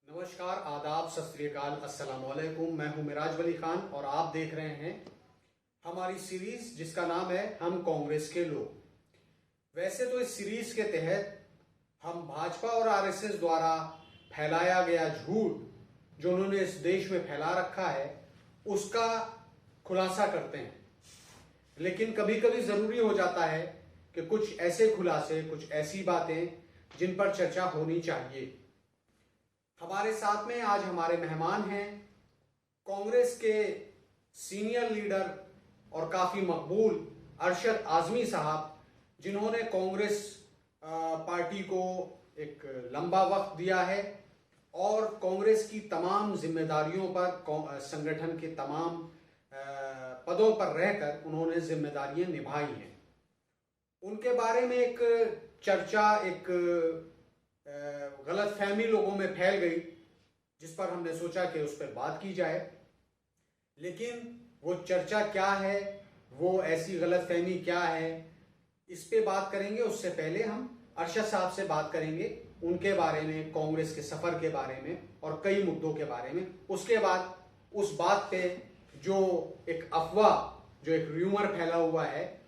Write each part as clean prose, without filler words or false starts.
नमस्कार, आदाब, सत श्री अकाल, अस्सलाम वालेकुम। मैं हूं मिराज वली खान और आप देख रहे हैं हमारी सीरीज जिसका नाम है हम कांग्रेस के लोग। वैसे तो इस सीरीज के तहत हम भाजपा और आरएसएस द्वारा फैलाया गया झूठ जो उन्होंने इस देश में फैला रखा है उसका खुलासा करते हैं, लेकिन कभी कभी जरूरी हो जाता है कि कुछ ऐसे खुलासे, कुछ ऐसी बातें जिन पर चर्चा होनी चाहिए। हमारे साथ में आज हमारे मेहमान हैं कांग्रेस के सीनियर लीडर और काफी मकबूल अरशद आजमी साहब, जिन्होंने कांग्रेस पार्टी को एक लंबा वक्त दिया है और कांग्रेस की तमाम जिम्मेदारियों पर, संगठन के तमाम पदों पर रहकर उन्होंने जिम्मेदारियां निभाई हैं। उनके बारे में एक चर्चा, एक गलतफहमी लोगों में फैल गई, जिस पर हमने सोचा कि उस पर बात की जाए। लेकिन वो चर्चा क्या है, वो ऐसी गलतफहमी क्या है, इस पे बात करेंगे। उससे पहले हम अरशद साहब से बात करेंगे उनके बारे में, कांग्रेस के सफर के बारे में और कई मुद्दों के बारे में। उसके बाद उस बात पे जो एक अफवाह, जो एक र्यूमर फैला हुआ है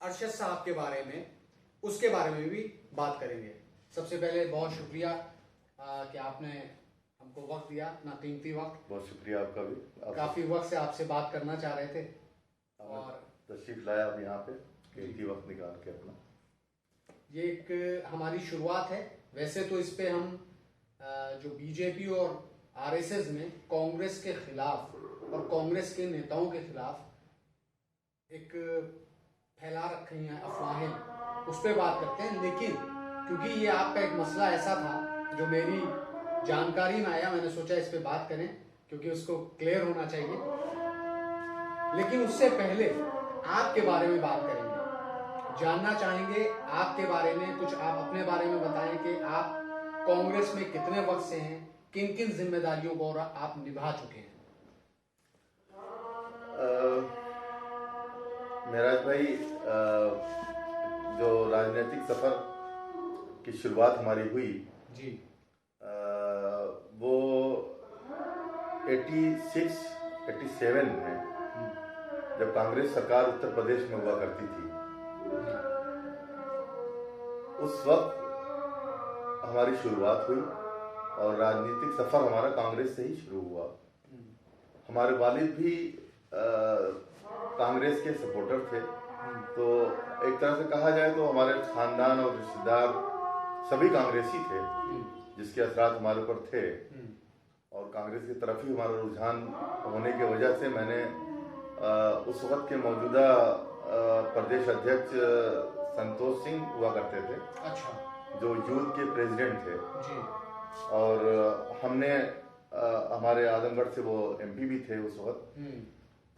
अरशद साहब के बारे में, उसके बारे में भी बात करेंगे। सबसे पहले बहुत शुक्रिया कि आपने हमको वक्त दिया, ना कीमती वक्त। बहुत शुक्रिया आपका भी। काफी वक्त से आपसे बात करना चाह रहे थे और तशरीफ लाया आप यहाँ पे, कीमती वक्त निकाल के अपना। ये एक हमारी शुरुआत है। वैसे तो इस पे हम जो बीजेपी और आरएसएस में कांग्रेस के खिलाफ और कांग्रेस के नेताओं के खिलाफ एक फैला रखी हैं अफवाहें, उस पर बात करते हैं। लेकिन क्योंकि ये आपका एक मसला ऐसा था जो मेरी जानकारी में आया, मैंने सोचा इस पे बात करें क्योंकि उसको क्लियर होना चाहिए। लेकिन उससे पहले आपके बारे में बात करेंगे, जानना चाहेंगे आपके बारे में। कुछ आप अपने बारे में बताएं कि आप कांग्रेस में कितने वक्त से हैं, किन किन जिम्मेदारियों को आप निभा चुके हैं। मेराज भाई, जो राजनीतिक सफर की शुरुआत हमारी हुई जी, वो 86-87 में, जब कांग्रेस सरकार उत्तर प्रदेश में हुआ करती थी, उस वक्त हमारी शुरुआत हुई और राजनीतिक सफर हमारा कांग्रेस से ही शुरू हुआ। हमारे वालिद भी कांग्रेस के सपोर्टर थे, तो एक तरह से कहा जाए तो हमारे खानदान और रिश्तेदार सभी कांग्रेसी थे, जिसके असरात हमारे ऊपर थे। और कांग्रेस की तरफ ही हमारा रुझान होने की वजह से मैंने उस वक्त के मौजूदा प्रदेश अध्यक्ष संतोष सिंह हुआ करते थे, अच्छा, जो यूथ के प्रेसिडेंट थे जी, और हमने हमारे आजमगढ़ से वो एमपी भी थे उस वक्त,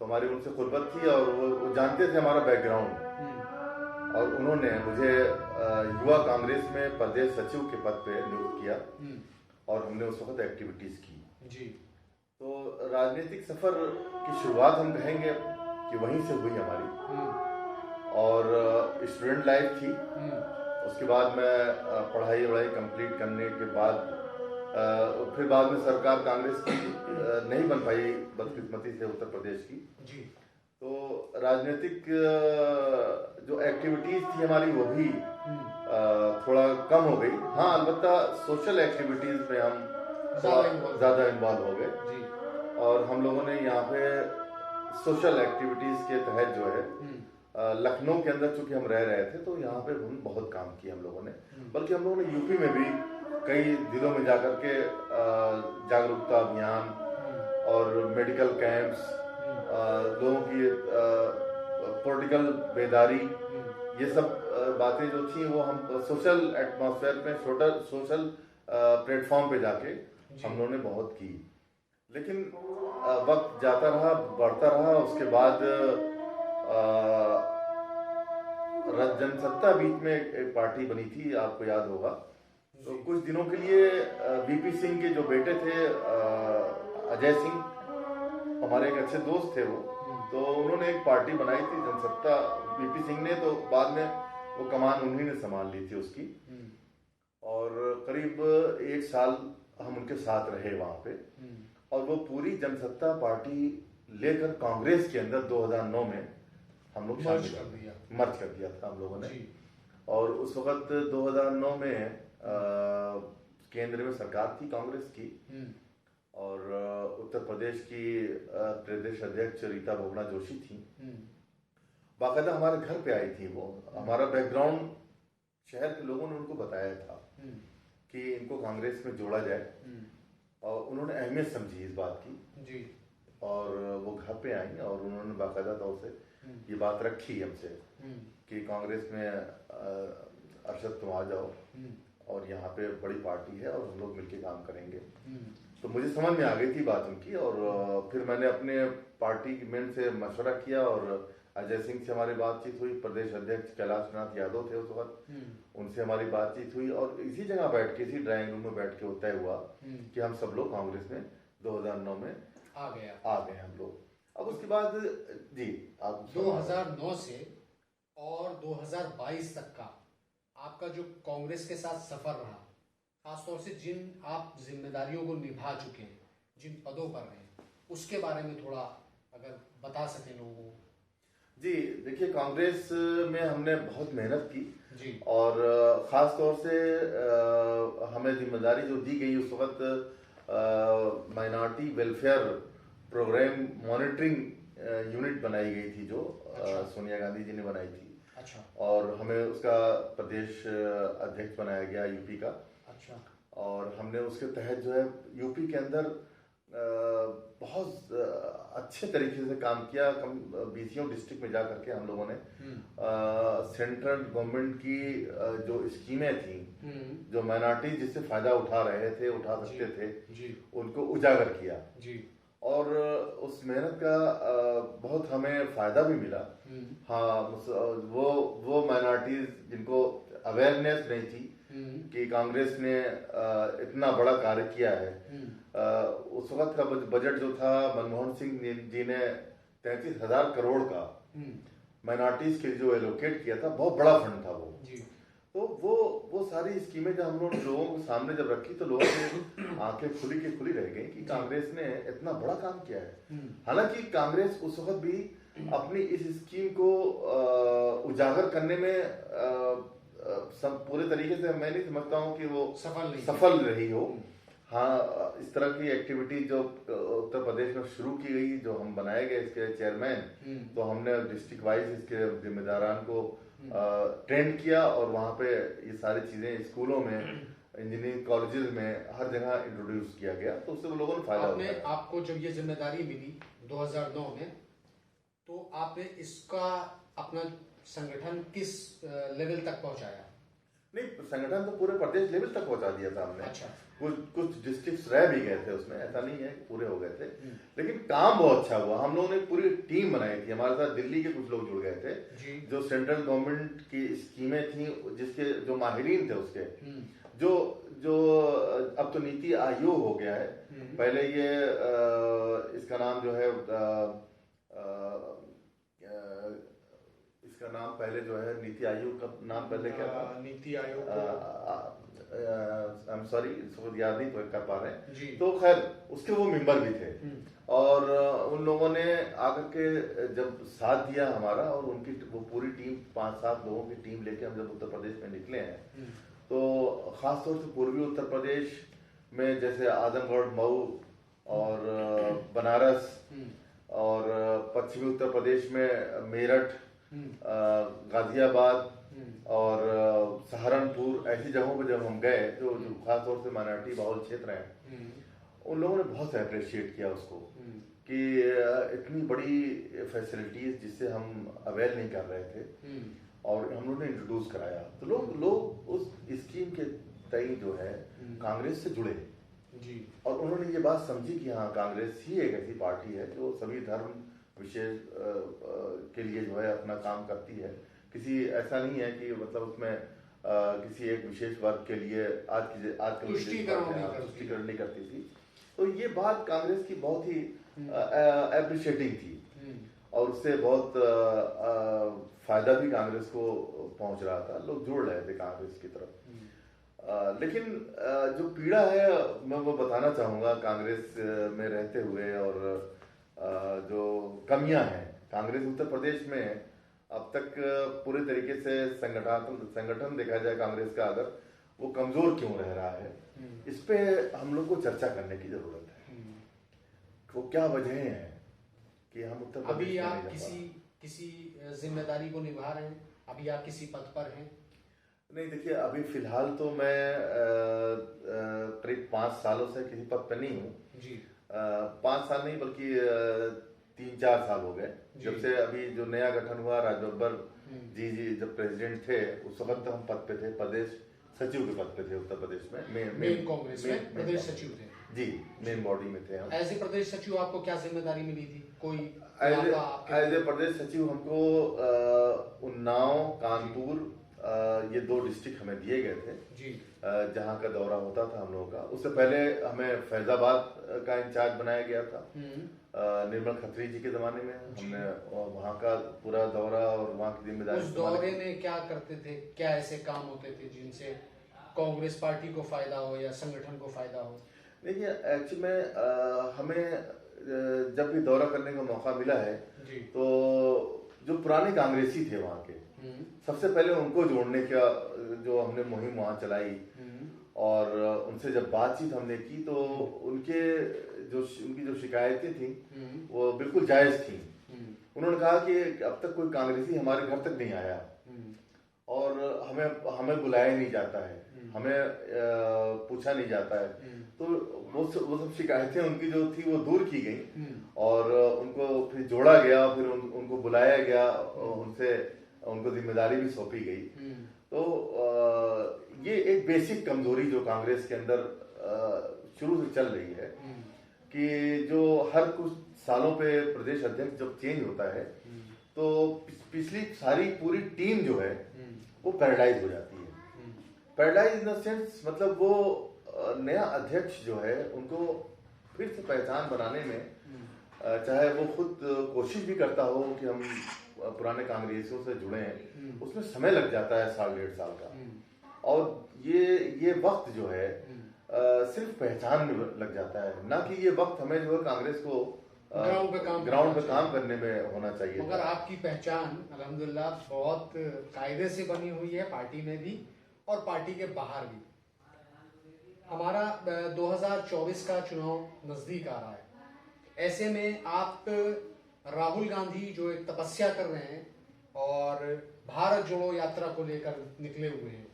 तो हमारी उनसे खुरबत थी और वो जानते थे हमारा बैकग्राउंड। और उन्होंने मुझे युवा कांग्रेस में प्रदेश सचिव के पद पे नियुक्त किया और हमने उस वक्त एक्टिविटीज की जी। तो राजनीतिक सफर की शुरुआत हम कहेंगे कि वहीं से हुई हमारी। और स्टूडेंट लाइफ थी, उसके बाद मैं पढ़ाई वढ़ाई कंप्लीट करने के बाद फिर बाद में सरकार कांग्रेस की नहीं बन पाई बदकिस्मती से उत्तर प्रदेश की जी। तो राजनीतिक जो एक्टिविटीज थी हमारी वो भी थोड़ा कम हो गई। हाँ, अलबत्ता सोशल एक्टिविटीज में हम ज्यादा इन्वॉल्व हो गए और हम लोगों ने यहाँ पे सोशल एक्टिविटीज के तहत जो है लखनऊ के अंदर चूंकि हम रह रहे थे तो यहाँ पे हम बहुत काम किए हम लोगों ने। बल्कि हम लोगों ने यूपी में भी कई जिलों में जाकर के जागरूकता अभियान और मेडिकल कैंप्स, लोगों की पॉलिटिकल बेदारी, ये सब बातें जो थी वो हम सोशल एटमॉस्फेयर में, सोशल प्लेटफॉर्म पे जाके हम लोगों ने बहुत की। लेकिन वक्त जाता रहा, बढ़ता रहा। उसके बाद जनसत्ता बीच में एक पार्टी बनी थी, आपको याद होगा। तो कुछ दिनों के लिए वीपी सिंह के जो बेटे थे अजय सिंह, हमारे एक अच्छे दोस्त थे वो, तो उन्होंने एक पार्टी बनाई थी जनसत्ता, वीपी सिंह ने। तो बाद में वो कमान उन्हीं ने संभाल ली थी उसकी। और करीब 1 साल हम उनके साथ रहे वहां पे, और वो पूरी जनसत्ता पार्टी लेकर कांग्रेस के अंदर 2009 में हम लोग मर्ज कर दिया था हम लोगों ने। और उस वक्त 2009 में केंद्र में सरकार थी कांग्रेस की, और उत्तर प्रदेश की प्रदेश अध्यक्ष रीता बहुगुणा जोशी थी। बाकायदा हमारे घर पे आई थी वो। हमारा बैकग्राउंड शहर के लोगों ने उनको बताया था कि इनको कांग्रेस में जोड़ा जाए, और उन्होंने अहमियत समझी इस बात की, और वो घर पे आई और उन्होंने बाकायदा तौर से ये बात रखी हमसे कि कांग्रेस में अरशद तुम आ जाओ, और यहाँ पे बड़ी पार्टी है और हम लोग मिलके काम करेंगे। तो मुझे समझ में आ गई थी बात उनकी, और फिर मैंने अपने पार्टी मेन से मशवरा किया, और अजय सिंह से हमारी बातचीत हुई, प्रदेश अध्यक्ष कैलाश नाथ यादव थे उस वक्त, उनसे हमारी बातचीत हुई, और इसी जगह बैठ के, इसी ड्राइंग रूम में बैठ के तय हुआ कि हम सब लोग कांग्रेस में 2009 में आ गए हम लोग। अब उसके बाद जी आप 2009 से और 2022 तक का आपका जो कांग्रेस के साथ सफर रहा, खासतौर से जिन आप जिम्मेदारियों को निभा चुके हैं, जिन पदों पर हैं, उसके बारे में थोड़ा अगर बता सकें लोगों को। जी देखिए, कांग्रेस में हमने बहुत मेहनत की जी, और ख़ास तौर से हमें जिम्मेदारी जो दी गई उस वक्त minority welfare programme monitoring unit बनाई गई थी, जो सोनिया गांधी जी ने बनाई थी। अच्छा। और हमें उसका प्रदेश अध्यक्ष बनाया गया यूपी का। अच्छा। और हमने उसके तहत जो है यूपी के अंदर बहुत अच्छे तरीके से काम किया। बीसीओ डिस्ट्रिक्ट में जा करके हम लोगों ने सेंट्रल गवर्नमेंट की जो स्कीमें थी, जो माइनॉरिटी जिससे फायदा उठा सकते थे, उनको उजागर किया। और उस मेहनत का बहुत हमें फायदा भी मिला। हाँ, वो माइनॉरिटीज जिनको अवेयरनेस नहीं थी कि कांग्रेस ने इतना बड़ा कार्य किया है। उस वक्त का बजट जो था, मनमोहन सिंह जी ने 33,000 करोड़ का माइनॉरिटीज के जो एलोकेट किया था, बहुत बड़ा फंड था वो। तो वो सारी स्कीमें जब हम लोगों के सामने जब रखी, तो लोगों की आंखें खुली रह गई कि कांग्रेस ने इतना बड़ा काम किया है। हालांकि कांग्रेस उस वक्त भी अपनी इस स्कीम को उजागर करने में पूरे तरीके से मैं नहीं समझता हूँ कि वो सफल रही हो। हाँ, इस तरह की एक्टिविटी जो उत्तर प्रदेश में शुरू की गई, जो हम बनाए गए इसके चेयरमैन, तो हमने डिस्ट्रिक्ट वाइज इसके जिम्मेदारान को ट्रेंड किया, और वहाँ पे ये सारी चीजें स्कूलों में, इंजीनियरिंग कॉलेजेस में, हर जगह इंट्रोड्यूस किया गया। तो उससे वो लोगों ने फायदा उठाया। आपको जब ये जिम्मेदारी मिली 2009 में, तो आपने इसका अपना संगठन किस लेवल तक पहुंचाया? नहीं, संगठन तो पूरे प्रदेश लेवल तक पहुंचा दिया था हमने। अच्छा। कुछ डिस्ट्रिक्ट्स रह भी गए थे उसमें, ऐसा नहीं है कि पूरे हो गए थे, लेकिन काम बहुत अच्छा हुआ। हम लोगों ने पूरी टीम बनाई थी, हमारे साथ दिल्ली के कुछ लोग जुड़ गए थे, जो सेंट्रल गवर्नमेंट की स्कीमें थी, जिसके जो माहिरीन थे उसके, जो अब तो नीति आयोग हो गया है, पहले ये इसका नाम जो है इसका नाम पहले जो है नीति आयोग का नाम पहले क्या था? NITI Aayog, I am sorry, याद नहीं कर पा रहे हैं। तो खैर उसके वो मेंबर भी थे, और उन लोगों ने आकर के जब साथ दिया हमारा, और उनकी वो पूरी टीम, 5-7 लोगों की टीम लेके हम जब उत्तर प्रदेश में निकले हैं, तो खासतौर से पूर्वी उत्तर प्रदेश में जैसे आजमगढ़, मऊ और बनारस, और पश्चिमी उत्तर प्रदेश में मेरठ, गाजियाबाद और सहारनपुर, ऐसी जगहों पर जब हम गए, जो खासतौर से माइनॉरिटी बहुल क्षेत्र हैं, उन लोगों ने बहुत अप्रिशिएट किया उसको कि इतनी बड़ी फैसिलिटीज जिससे हम अवेयर नहीं कर रहे थे, और हम लोगों ने इंट्रोड्यूस कराया, तो लोग उस स्कीम के तय जो है कांग्रेस से जुड़े जी। और उन्होंने ये बात समझी कि हाँ, कांग्रेस ही एक ऐसी पार्टी है जो सभी धर्म विशेष के लिए जो है अपना काम करती है। किसी ऐसा नहीं है कि मतलब उसमें किसी एक विशेष वर्ग के लिए आजकल तुष्टिकरण नहीं करती थी। तो ये बात कांग्रेस की बहुत ही एप्रिशिएटिंग थी, और उससे बहुत फायदा भी कांग्रेस को पहुंच रहा था, लोग जुड़ रहे थे कांग्रेस की तरफ। लेकिन जो पीड़ा है मैं वो बताना चाहूँगा कांग्रेस में रहते हुए, और जो कमियां हैं कांग्रेस उत्तर प्रदेश में अब तक पूरे तरीके से संगठन देखा जाए कांग्रेस का, अगर वो कमजोर क्यों रह रहा है, इस पे हम लोग को चर्चा करने की जरूरत है। वो क्या वजह हैं कि हम उत्तर प्रदेश अभी में आप नहीं जा पा किसी जिम्मेदारी को निभा रहे हैं? अभी आप किसी पद पर हैं? नहीं, देखिए अभी फिलहाल तो मैं करीब 5 सालों से किसी पद पे नहीं हूँ जी। 5 साल नहीं बल्कि 3-4 साल हो गए जब से अभी जो नया गठन हुआ। राज बब्बर जी जब प्रेसिडेंट थे उस वक्त हम पद पे थे, प्रदेश सचिव के पद पे थे उत्तर प्रदेश में, मेन कांग्रेस में प्रदेश सचिव थे जी, मेन बॉडी में थे हम। एज ए प्रदेश सचिव आपको क्या जिम्मेदारी मिली थी? कोई एज ए प्रदेश सचिव हमको उन्नाव, कानपुर, ये 2 डिस्ट्रिक्ट हमें दिए गए थे जी, जहाँ का दौरा होता था हम लोगों का। उससे पहले हमें फैजाबाद का इंचार्ज बनाया गया था निर्मल खत्री जी के जमाने में। हमने वहाँ का पूरा दौरा और वहाँ की जिम्मेदारी। उस दौरे में क्या करते थे? क्या ऐसे काम होते थे जिनसे कांग्रेस पार्टी को फायदा हो या संगठन को फायदा हो? देखिए एक्चुअली में हमें जब भी दौरा करने का मौका मिला है जी, तो जो पुराने कांग्रेसी थे वहाँ के, सबसे पहले उनको जोड़ने का जो हमने मुहिम वहाँ चलाई, और उनसे जब बातचीत हमने की तो उनकी जो शिकायतें थी वो बिल्कुल जायज थी। उन्होंने कहा कि अब तक कोई कांग्रेसी हमारे घर तक नहीं आया और हमें बुलाया नहीं जाता है, हमें पूछा नहीं जाता है। तो वो सब शिकायतें उनकी जो थी वो दूर की गई और उनको फिर जोड़ा गया, फिर उनको बुलाया गया, उनको जिम्मेदारी भी सौंपी गई। तो ये एक बेसिक कमजोरी जो कांग्रेस के अंदर शुरू से चल रही है कि जो हर कुछ सालों पे प्रदेश अध्यक्ष जब चेंज होता है तो पिछली सारी पूरी टीम जो है वो पैरालाइज हो जाती है। पैरालाइज इन द सेंस मतलब वो नया अध्यक्ष जो है उनको फिर से पहचान बनाने में चाहे वो खुद कोशिश भी करता हो कि हम पुराने कांग्रेसियों से जुड़े हैं, उसमें समय लग जाता है 1.5 साल का। और ये वक्त जो है सिर्फ पहचान में लग जाता है, ना कि ये वक्त हमें जो है कांग्रेस को ग्राउंड पे काम करने में होना चाहिए। मगर आपकी पहचान अल्हम्दुलिल्लाह बहुत कायदे से बनी हुई है, पार्टी में भी और पार्टी के बाहर भी। हमारा 2024 का चुनाव नजदीक आ रहा है, ऐसे में आप राहुल गांधी जो एक तपस्या कर रहे हैं और भारत जोड़ो यात्रा को लेकर निकले हुए हैं,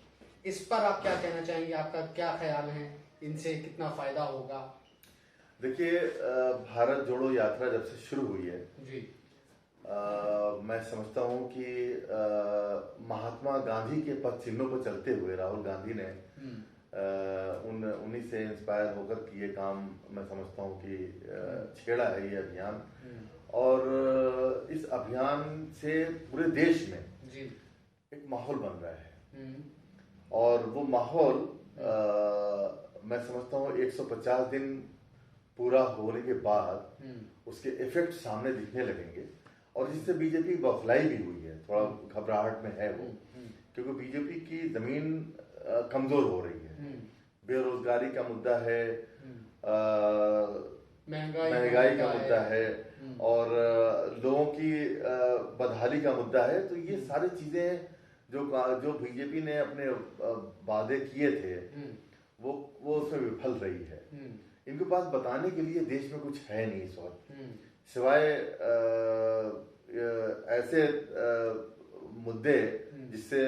इस पर आप क्या कहना चाहेंगे? आपका क्या ख्याल है? इनसे कितना फायदा होगा? देखिए भारत जोड़ो यात्रा जब से शुरू हुई है जी, मैं समझता हूँ कि महात्मा गांधी के पद चिन्हों पर चलते हुए राहुल गांधी ने उन्हीं से इंस्पायर होकर कि ये काम मैं समझता हूँ कि छेड़ा है ये अभियान। और इस अभियान से पूरे देश में जी, एक माहौल बन रहा है और वो माहौल मैं समझता हूँ 150 दिन पूरा होने के बाद उसके इफेक्ट सामने दिखने लगेंगे और जिससे बीजेपी बौखलाई भी हुई है, थोड़ा घबराहट में है वो, क्योंकि बीजेपी की जमीन कमजोर हो रही है। बेरोजगारी का मुद्दा है, महंगाई का मुद्दा है और लोगों की बदहाली का मुद्दा है। तो ये सारी चीजें जो बीजेपी ने अपने वादे किए थे वो उसमें विफल रही है। इनके पास बताने के लिए देश में कुछ है नहीं इस वक्त, सिवाय ऐसे मुद्दे जिससे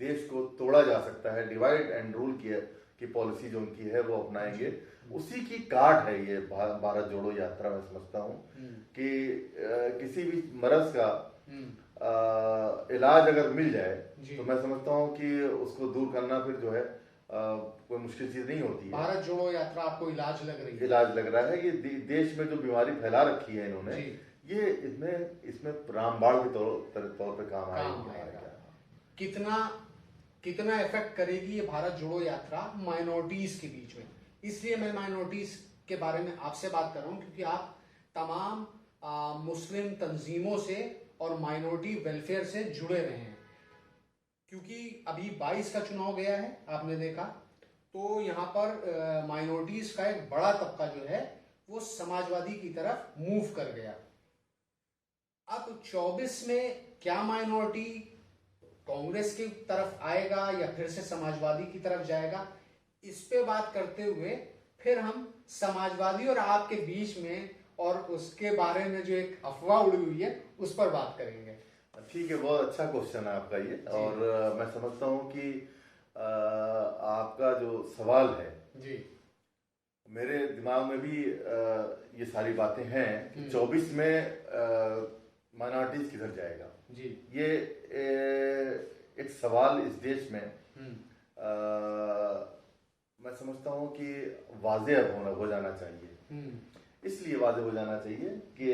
देश को तोड़ा जा सकता है। डिवाइड एंड रूल की पॉलिसी जो उनकी है वो अपनाएंगे, उसी की काट है ये भारत जोड़ो यात्रा। मैं समझता हूँ कि किसी भी मरज का इलाज अगर मिल जाए तो मैं समझता हूँ कि उसको दूर करना फिर जो है कोई मुश्किल चीज नहीं होती है। भारत जोड़ो यात्रा आपको इलाज लग रही है? इलाज लग रहा है। ये देश में जो बीमारी फैला रखी है इन्होंने, ये इसमें रामबाण के तौर पे काम आएगा। कितना इफेक्ट करेगी ये भारत जोड़ो यात्रा माइनॉरिटीज के बीच में? इसलिए मैं माइनॉरिटीज के बारे में आपसे बात कर रहा हूँ क्योंकि आप तमाम मुस्लिम तंजीमों से और माइनॉरिटी वेलफेयर से जुड़े रहे हैं। क्योंकि अभी 22 का चुनाव गया है, आपने देखा, तो यहाँ पर माइनॉरिटीज का एक बड़ा तबका जो है वो समाजवादी की तरफ मूव कर गया। अब 24 में क्या माइनॉरिटी कांग्रेस की तरफ आएगा या फिर से समाजवादी की तरफ जाएगा, इस पे बात करते हुए फिर हम समाजवादी और आपके बीच में और उसके बारे में जो एक अफवाह उड़ी हुई है उस पर बात करेंगे। ठीक है, बहुत अच्छा क्वेश्चन है आपका ये। और मैं समझता हूँ कि आपका जो सवाल है जी, मेरे दिमाग में भी ये सारी बातें हैं कि 24 में माइनॉरिटीज किधर जाएगा जी। ये एक सवाल इस देश में मैं समझता हूँ कि वाज़े अब हो जाना चाहिए। इसलिए वाज़े हो जाना चाहिए कि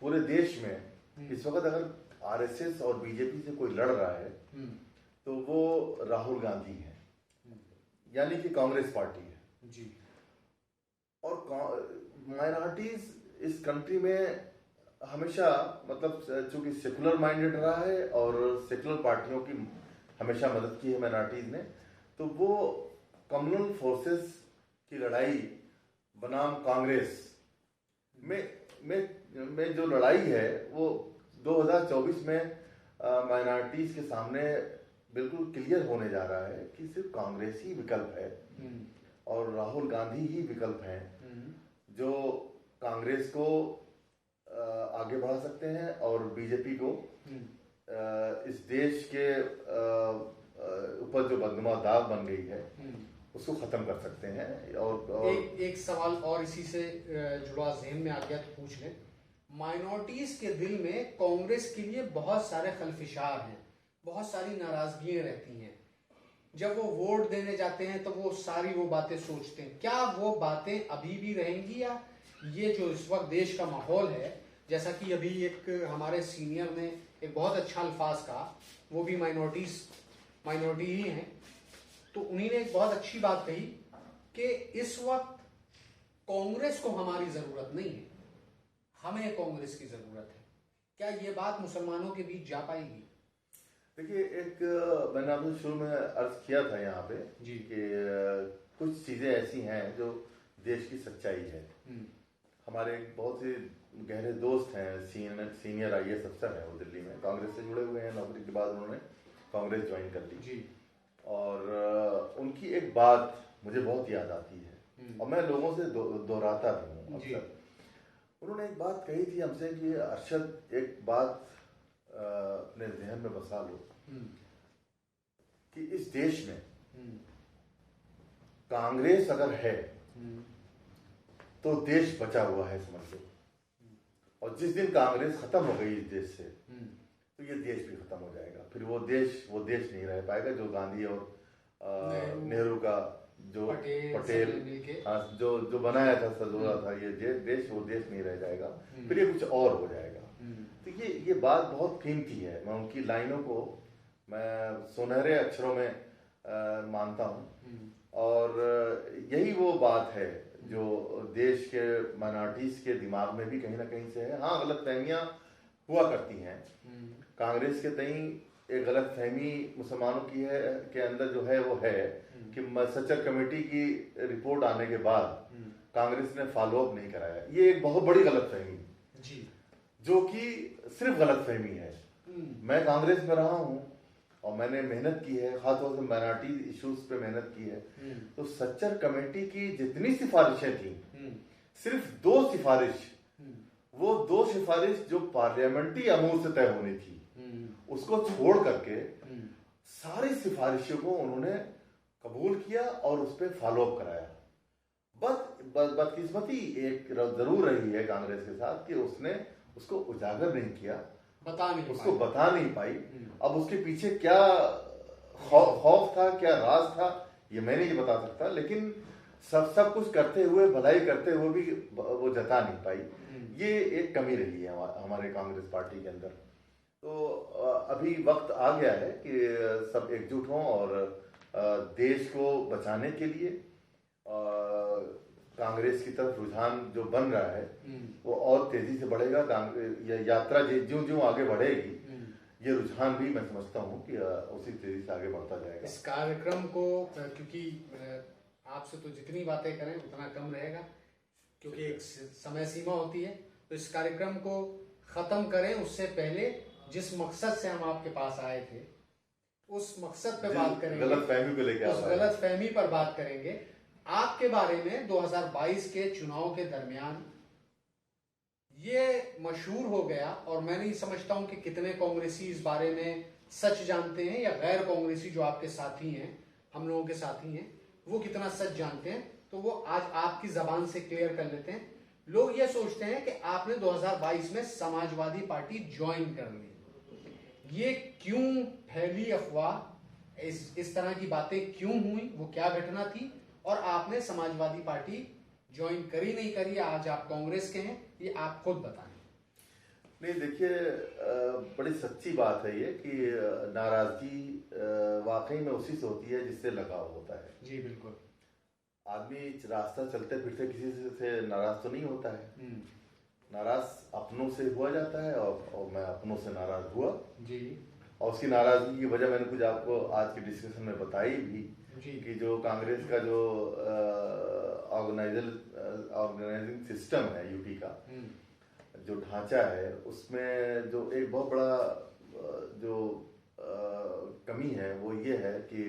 पूरे देश में इस वक्त अगर आरएसएस और बीजेपी से कोई लड़ रहा है तो वो राहुल गांधी है, यानी कि कांग्रेस पार्टी है जी। और माइनॉरिटीज इस कंट्री में हमेशा मतलब चूंकि सेकुलर माइंडेड रहा है और सेकुलर पार्टियों की हमेशा मदद की है माइनॉरिटीज ने, तो वो कम्युनल फोर्सेस की लड़ाई बनाम कांग्रेस में जो लड़ाई है वो 2024 में माइनॉरिटीज के सामने बिल्कुल क्लियर होने जा रहा है कि सिर्फ कांग्रेस ही विकल्प है और राहुल गांधी ही विकल्प हैं जो कांग्रेस को आगे बढ़ा सकते हैं और बीजेपी को इस देश के ऊपर जो बदनुमा दाग बन गई है उसको खत्म कर सकते हैं। और एक सवाल और इसी से जुड़ा ज़हन में आ गया तो पूछ लें। माइनॉरिटीज के दिल में कांग्रेस के लिए बहुत सारे खलफिशार हैं, बहुत सारी नाराजगियां रहती हैं। जब वो वोट देने जाते हैं तो वो सारी वो बातें सोचते हैं। क्या वो बातें अभी भी रहेंगी या ये जो इस वक्त देश का माहौल है, जैसा कि अभी एक हमारे सीनियर ने एक बहुत अच्छा अल्फाज कहा, वो भी माइनॉरिटी ही हैं, तो उन्हीं ने एक बहुत अच्छी बात कही कि इस वक्त कांग्रेस को हमारी जरूरत नहीं है, हमें कांग्रेस की जरूरत है। क्या ये बात मुसलमानों के बीच जा पाएगी? देखिए, एक मैंने आपसे शुरू में अर्ज किया था यहाँ पे जी कि कुछ चीजें ऐसी हैं जो देश की सच्चाई है। हमारे एक बहुत से गहरे दोस्त हैं, सीनियर आईएएस अफसर हैं, वो दिल्ली में कांग्रेस से जुड़े हुए हैं, नौकरी के बाद उन्होंने कांग्रेस ज्वाइन कर ली जी। और उनकी एक बात मुझे बहुत याद आती है और मैं लोगों से दोहराता भी हूँ अक्सर। उन्होंने एक बात कही थी हमसे कि अरशद, एक बात अपने जहन में बसा लो कि इस देश में कांग्रेस अगर है तो देश बचा हुआ है, समझ लो। और जिस दिन कांग्रेस खत्म हो गई इस देश से तो ये देश भी खत्म हो जाएगा। फिर वो देश नहीं रह पाएगा जो गांधी और नेहरू का जो पटेल जो बनाया था, सजोरा था ये देश, वो देश नहीं रह जाएगा, फिर ये कुछ और हो जाएगा। तो ये बात बहुत कीमती है। मैं उनकी लाइनों को मैं सुनहरे अक्षरों में मानता हूँ और यही वो बात है जो देश के माइनॉरिटीज के दिमाग में भी कहीं ना कहीं से है। हाँ, गलतफहमियां हुआ करती हैं। कांग्रेस के तई एक गलतफहमी मुसलमानों की है के अंदर जो है वो है कि सच्चर कमेटी की रिपोर्ट आने के बाद कांग्रेस ने फॉलो अप नहीं कराया। ये एक बहुत बड़ी गलतफहमी जी, जो कि सिर्फ गलतफहमी है। मैं कांग्रेस में रहा हूँ और मैंने मेहनत की है, खासतौर से माइनॉरिटी इश्यूज पे मेहनत की है। तो सच्चर कमेटी की जितनी सिफारिशें थी, सिर्फ 2 सिफारिश, वो 2 सिफारिश जो पार्लियामेंट्री अमूर से तय होनी थी, उसको छोड़ करके सारी सिफारिशों को उन्होंने कबूल किया और उस पर फॉलो अप कराया। बदकिस्मती एक जरूर रही है कांग्रेस के साथ कि उसने उसको उजागर नहीं किया, बता नहीं पाई। अब उसके पीछे क्या खौफ था, क्या राज था, ये मैं नहीं बता सकता, लेकिन सब कुछ करते हुए, भलाई करते हुए भी वो जता नहीं पाई। ये एक कमी रही है हमारे कांग्रेस पार्टी के अंदर। तो अभी वक्त आ गया है कि सब एकजुट हों और देश को बचाने के लिए कांग्रेस की तरफ रुझान जो बन रहा है वो और तेजी से बढ़ेगा। यात्रा ज्यों ज्यों आगे बढ़ेगी, ये रुझान भी मैं समझता हूँ कि उसी तेजी से आगे बढ़ता जाएगा। इस कार्यक्रम को क्योंकि आपसे तो जितनी बातें करें उतना कम रहेगा, क्योंकि एक समय सीमा होती है, तो इस कार्यक्रम को खत्म करें उससे पहले जिस मकसद से हम आपके पास आए थे उस मकसद पे बात करेंगे, गलतफहमी को लेकर, उस गलतफहमी पर बात करेंगे। आपके बारे में 2022 के चुनाव के दरमियान ये मशहूर हो गया, और मैं नहीं समझता हूं कि कितने कांग्रेसी इस बारे में सच जानते हैं, या गैर कांग्रेसी जो आपके साथी हैं, हम लोगों के साथी हैं, वो कितना सच जानते हैं, तो वो आज आपकी जबान से क्लियर कर लेते हैं। लोग ये सोचते हैं कि आपने 2022 में समाजवादी पार्टी ज्वाइन कर ली, ये क्यों फैली अफवाह, इस तरह की बातें क्यों हुई, वो क्या घटना थी, और आपने समाजवादी पार्टी ज्वाइन करी नहीं करी, आज आप कांग्रेस के हैं, ये आप खुद बताएं। नहीं, देखिए, बड़ी सच्ची बात है ये कि नाराजगी वाकई में उसी से होती है जिससे लगाव होता है। जी बिल्कुल। आदमी रास्ता चलते फिरते किसी से नाराज तो नहीं होता है, नाराज अपनों से हुआ जाता है, और मैं अपनों से नाराज हुआ जी। और उसकी नाराजगी की वजह मैंने कुछ आपको आज के डिस्कशन में बताई भी जी। कि जो कांग्रेस का जो ऑर्गेनाइजिंग सिस्टम है यूपी का, जो ढांचा है, उसमें जो एक बहुत बड़ा जो कमी है वो ये है कि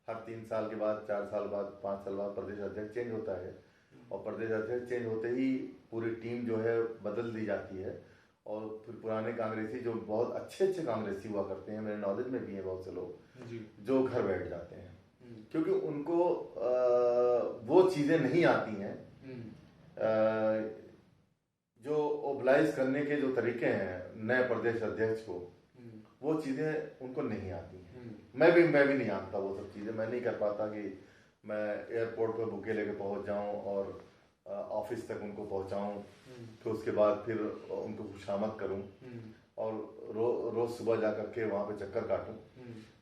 हर 3 साल के बाद, 4 साल बाद, 5 साल बाद प्रदेश अध्यक्ष चेंज होता है, और प्रदेश अध्यक्ष चेंज होते ही पूरी टीम जो है बदल दी जाती है, और फिर पुराने कांग्रेसी जो बहुत अच्छे कांग्रेसी हुआ करते हैं, मेरे नॉलेज में भी हैं बहुत से लोग जी। जो घर बैठ जाते हैं, क्योंकि उनको वो चीजें नहीं आती हैं, जो ओबलाइज करने के जो तरीके हैं नए प्रदेश अध्यक्ष को, वो चीजें उनको नहीं आती हैं। मैं भी नहीं जानता वो सब चीजें, मैं नहीं कर पाता कि मैं एयरपोर्ट पर बुके लेके पहुंच जाऊं और ऑफिस तक उनको पहुंचाऊं, फिर उसके बाद फिर उनको खुशामद करूं, और रोज सुबह जा करके वहां पे चक्कर काटूं।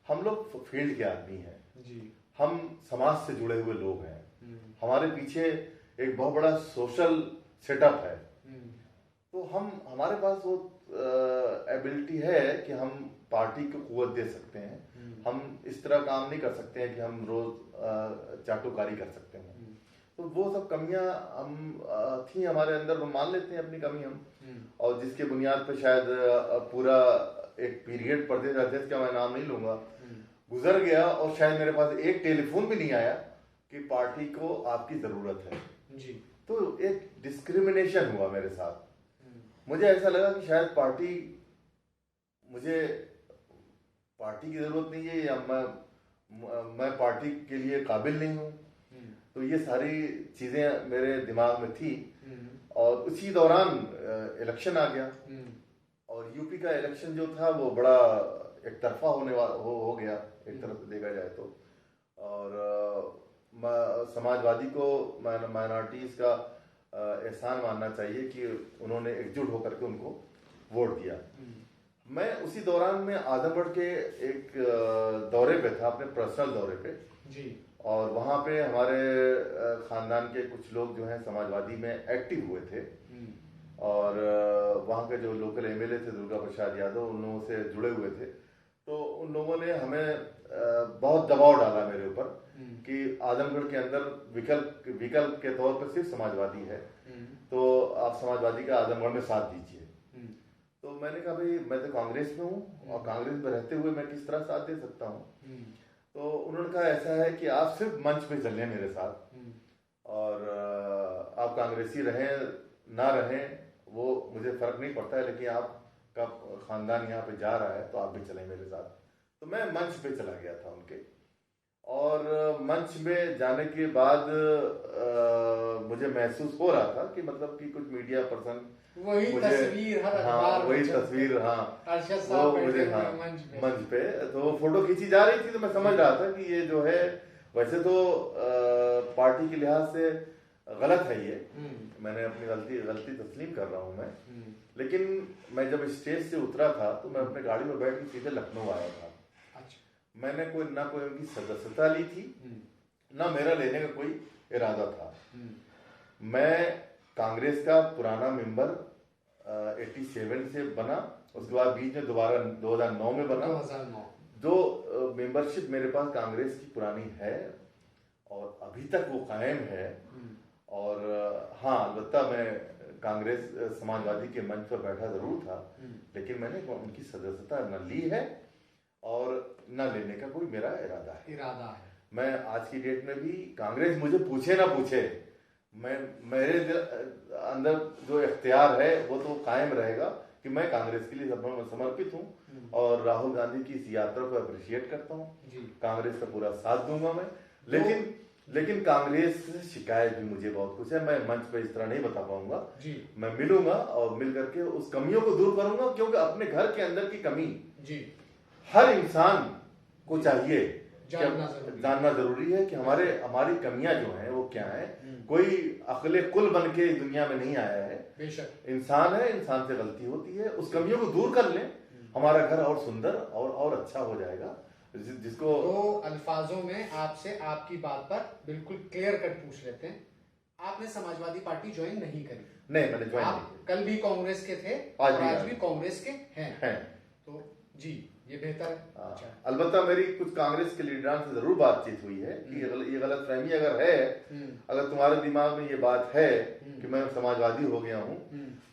हम लोग फील्ड के आदमी हैं जी, हम समाज से जुड़े हुए लोग हैं, हमारे पीछे एक बहुत बड़ा सोशल सेटअप है, तो हमारे पास वो एबिलिटी है कि हम पार्टी को कुव्वत दे सकते हैं। हम इस तरह काम नहीं कर सकते हैं कि हम रोज चाटुकारी कर सकते हैं, तो वो सब कमियां थी हमारे अंदर, वो मान लेते हैं अपनी कमी हम, और जिसके बुनियाद पे शायद पूरा एक पीरियड प्रदेश अध्यक्ष का मैं नाम नहीं लूंगा गुजर गया, और शायद मेरे पास एक टेलीफोन भी नहीं आया कि पार्टी को आपकी जरूरत है जी। तो एक डिस्क्रिमिनेशन हुआ मेरे साथ। मुझे ऐसा लगा कि शायद मुझे पार्टी की जरूरत नहीं है, या मैं पार्टी के लिए काबिल नहीं हूँ, तो ये सारी चीजें मेरे दिमाग में थी। और उसी दौरान इलेक्शन आ गया, और यूपी का इलेक्शन जो था वो बड़ा एक तरफा हो गया एक तरफ से देखा जाए तो, और समाजवादी को माइनॉरिटीज का एहसान मानना चाहिए कि उन्होंने एकजुट होकर के उनको वोट दिया। मैं उसी दौरान में आजमगढ़ के एक दौरे पे था, अपने पर्सनल दौरे पे जी, और वहाँ पे हमारे खानदान के कुछ लोग जो हैं समाजवादी में एक्टिव हुए थे, और वहाँ के जो लोकल एमएलए थे दुर्गा प्रसाद यादव, उन लोगों से जुड़े हुए थे, तो उन लोगों ने हमें बहुत दबाव डाला मेरे ऊपर कि आजमगढ़ के अंदर विकल्प के तौर पर सिर्फ समाजवादी है, तो आप समाजवादी का आजमगढ़ में साथ दीजिए। तो मैंने कहा भाई मैं तो कांग्रेस में हूँ, और कांग्रेस में रहते हुए मैं किस तरह साथ दे सकता हूँ। तो उन्होंने कहा ऐसा है कि आप सिर्फ मंच पे चलें मेरे साथ, और आप कांग्रेसी रहें ना रहें वो मुझे फर्क नहीं पड़ता है, लेकिन आपका खानदान यहाँ पे जा रहा है तो आप भी चलें मेरे साथ। तो मैं मंच पे चला गया था उनके, और मंच में जाने के बाद मुझे महसूस हो रहा था कि मतलब कि कुछ मीडिया पर्सन वही तस्वीर हर अखबार वही तस्वीर अरशद वो साहब मुझे मंच पे तो फोटो खींची जा रही थी, तो मैं समझ रहा था कि ये जो है वैसे तो पार्टी के लिहाज से गलत है ये, मैंने अपनी गलती तस्लीम कर रहा हूँ मैं, लेकिन मैं जब स्टेज से उतरा था तो मैं अपने गाड़ी में बैठ के सीधे लखनऊ आया था। मैंने कोई उनकी सदस्यता ली थी, ना मेरा लेने का कोई इरादा था। मैं कांग्रेस का पुराना मेंबर 87 से बना, उसके बाद बीच में दोबारा 2009 में बना। 2009 जो मेंबरशिप मेरे पास कांग्रेस की पुरानी है और अभी तक वो कायम है। और हाँ, अलबत्ता मैं कांग्रेस समाजवादी के मंच पर बैठा जरूर था, लेकिन मैंने उनकी सदस्यता न ली है और न लेने का कोई मेरा इरादा है। मैं आज की डेट में भी कांग्रेस मुझे पूछे ना पूछे, मेरे अंदर जो इख्तियार है वो तो कायम रहेगा कि मैं कांग्रेस के लिए समर्पित हूँ और राहुल गांधी की इस यात्रा को अप्रिशिएट करता हूँ। कांग्रेस का पूरा साथ दूंगा मैं, लेकिन कांग्रेस से शिकायत भी मुझे बहुत कुछ है। मैं मंच पे इस तरह नहीं बता पाऊंगा। मैं मिलूंगा और मिल करके उस कमियों को दूर करूंगा, क्योंकि अपने घर के अंदर की कमी हर इंसान को चाहिए जानना जरूरी है कि हमारी कमियां जो हैं वो क्या है। कोई अकले कुल बन के दुनिया में नहीं आया है, बेशक इंसान है, इंसान से गलती होती है। उस कमियों को दूर कर लें, हमारा घर और सुंदर और अच्छा हो जाएगा। जिसको दो अल्फाजों में आपसे आपकी बात पर बिल्कुल क्लियर कट पूछ लेते हैं, आपने समाजवादी पार्टी ज्वाइन नहीं करी? नहीं, मैंने ज्वाइन नहीं की। कल भी कांग्रेस के थे और आज भी कांग्रेस के हैं। तो जी, ये बेहतर है। अच्छा। अलबत्ता मेरी कुछ कांग्रेस के लीडरान से जरूर बातचीत हुई है कि ये गलतफहमी अगर है, अगर तुम्हारे दिमाग में ये बात है कि मैं समाजवादी हो गया हूँ,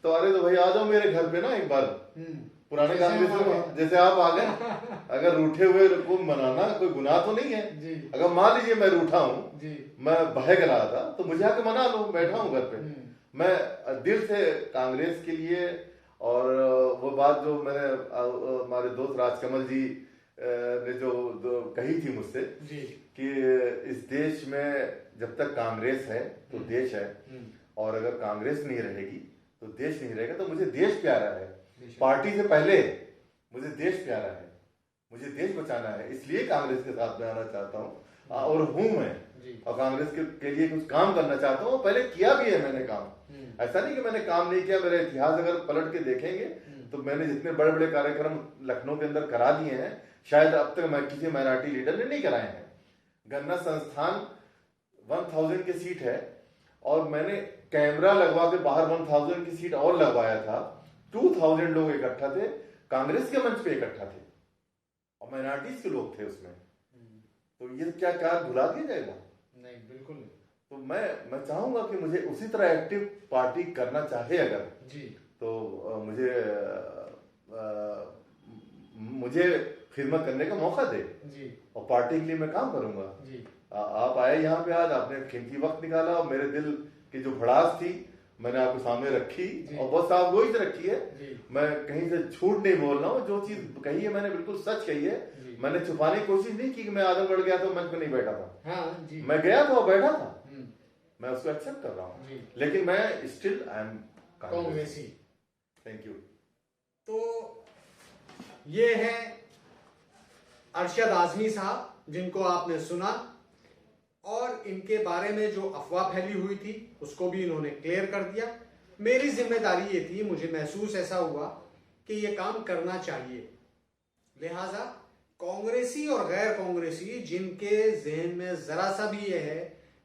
तो अरे तो भाई आ जाओ मेरे घर पे ना एक बार, पुराने कांग्रेस में जैसे आप आ गए। अगर रूठे हुए को मनाना कोई गुनाह तो नहीं है। अगर मान लीजिए मैं रूठा हूँ, मैं बहक रहा था, तो मुझे आके मना लो, बैठा हूँ घर पे। मैं दिल से कांग्रेस के लिए, और वो बात जो मैंने हमारे दोस्त राजकमल जी ने जो कही थी मुझसे कि इस देश में जब तक कांग्रेस है तो देश है, और अगर कांग्रेस नहीं रहेगी तो देश नहीं रहेगा। तो मुझे देश प्यारा है, पार्टी से पहले मुझे देश प्यारा है, मुझे देश बचाना है, इसलिए कांग्रेस के साथ में आना चाहता हूँ और हूँ मैं, और कांग्रेस के लिए कुछ काम करना चाहता हूँ। पहले किया भी है मैंने काम, ऐसा नहीं कि मैंने काम नहीं किया। मेरा इतिहास अगर पलट के देखेंगे तो मैंने जितने बड़े बड़े कार्यक्रम लखनऊ के अंदर करा दिए हैं, शायद अब तक मैं किसी माइनॉरिटी लीडर ने नहीं कराए हैं। गन्ना संस्थान 1000 की सीट है और मैंने कैमरा लगवा के बाहर 1000 की सीट और लगवाया था। 2000 लोग इकट्ठा थे, कांग्रेस के मंच पे इकट्ठा थे और माइनॉरिटीज के लोग थे उसमें। तो ये क्या भुला दिया जाएगा? नहीं, बिल्कुल नहीं। तो मैं चाहूंगा कि मुझे उसी तरह एक्टिव पार्टी करना चाहे अगर तो मुझे खिदमत करने का मौका दे और पार्टी के लिए मैं काम करूंगा। आप आए यहाँ पे आज, आपने कीमती वक्त निकाला और मेरे दिल की जो भड़ास थी मैंने आपके सामने रखी और बहुत साफ वही से रखी है। मैं कहीं से झूठ नहीं बोल रहा हूँ, जो चीज कही है मैंने बिल्कुल सच कही है। मैंने छुपाने की कोशिश नहीं की कि मैं आजमगढ़ गया तो मंच पे नहीं बैठा था। मैं गया था और बैठा था, मैं उसको एक्सेप्ट कर रहा हूँ, लेकिन मैं स्टिल आई एम कांग्रेसी। Thank you. तो ये है अरशद आजमी साहब, जिनको आपने सुना, और इनके बारे में जो अफवाह फैली हुई थी उसको भी इन्होंने क्लियर कर दिया। मेरी जिम्मेदारी ये थी, मुझे महसूस ऐसा हुआ कि ये काम करना चाहिए। लिहाजा कांग्रेसी और गैर कांग्रेसी जिनके जहन में जरा सा भी ये है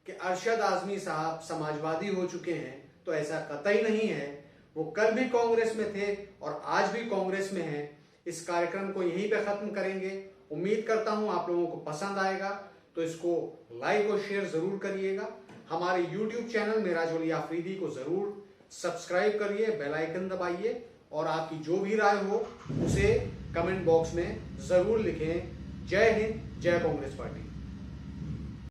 कि अरशद आजमी साहब समाजवादी हो चुके हैं, तो ऐसा कतई नहीं है। वो कल भी कांग्रेस में थे और आज भी कांग्रेस में हैं। इस कार्यक्रम को यहीं पे खत्म करेंगे। उम्मीद करता हूं आप लोगों को पसंद आएगा, तो इसको लाइक और शेयर जरूर करिएगा। हमारे YouTube चैनल मेराज वली आफरीदी को जरूर सब्सक्राइब करिए, बेल आइकन दबाइए और आपकी जो भी राय हो उसे कमेंट बॉक्स में जरूर लिखें। जय हिंद, जय कांग्रेस पार्टी।